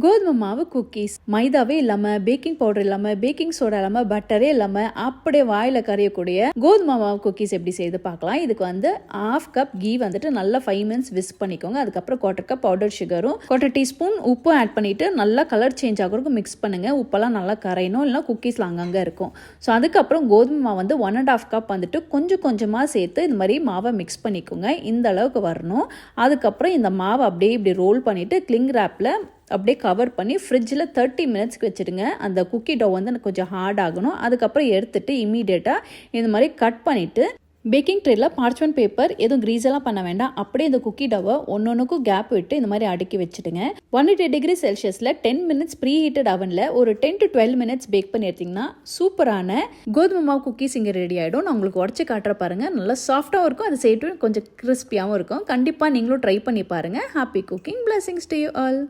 கோதுமை மாவு குக்கீஸ் மைதாவே இல்லாமல் பேக்கிங் பவுடர் இல்லாமல் பேக்கிங் சோடா இல்லாமல் பட்டரே இல்லாமல் அப்படியே வாயில் கரையக்கூடிய கோதுமை மாவு குக்கீஸ் எப்படி செய்து பார்க்கலாம். இதுக்கு வந்து 1/2 கப் கீ வந்துட்டு நல்லா 5 மினிட்ஸ் விஸ்க் பண்ணிக்கோங்க. அதுக்கப்புறம் 1/4 கப் பவுடர் சுகரும் 1/4 டீஸ்பூன் உப்பும் ஆட் பண்ணிவிட்டு நல்லா கலர் சேஞ்ச் ஆகிறதுக்கு மிக்ஸ் பண்ணுங்கள். உப்பெல்லாம் நல்லா கரையணும், இல்லைனா குக்கீஸில் அங்கங்கே இருக்கும். ஸோ அதுக்கப்புறம் கோதுமை மாவு வந்து 1.5 கப் வந்துட்டு கொஞ்சம் கொஞ்சமாக சேர்த்து இந்த மாதிரி மாவை மிக்ஸ் பண்ணிக்கோங்க. இந்த அளவுக்கு வரணும். அதுக்கப்புறம் இந்த மாவை அப்படியே இப்படி ரோல் பண்ணிவிட்டு கிளிங் ரேப்பில் அப்படியே கவர் பண்ணி ஃப்ரிட்ஜில் 30 மினிட்ஸ்க்கு வச்சுடுங்க. அந்த குக்கி டோ வந்து கொஞ்சம் ஹார்ட் ஆகணும். அதுக்கப்புறம் எடுத்துகிட்டு இமீடியட்டாக இந்த மாதிரி கட் பண்ணிவிட்டு பேக்கிங் ட்ரேயில் பார்ச்மெண்ட் பேப்பர் எதுவும் க்ரீஸ் எல்லாம் பண்ண வேண்டாம். அப்படியே இந்த குக்கி டவை ஒன்னொன்றுக்கும் கேப் விட்டு இந்த மாதிரி அடுக்கி வச்சுடுங்க. 180 டிகிரி செல்சியஸில் 10 மினிட்ஸ் ப்ரீ ஹீட்டட் அவனில் ஒரு 10 to 12 மினிட்ஸ் பேக் பண்ணி எடுத்திங்கன்னா சூப்பரான கோதுமை மாவு குக்கீஸ் இங்கே ரெடி ஆகிடும். நான் உங்களுக்கு உடச்சி காட்டுற பாருங்கள். நல்லா சாஃப்டாகவும் இருக்கும், அது செய்யட்டும் கொஞ்சம் கிறிஸ்பியாகவும் இருக்கும். கண்டிப்பாக நீங்களும் ட்ரை பண்ணி பாருங்கள். Happy cooking. Blessings to you all.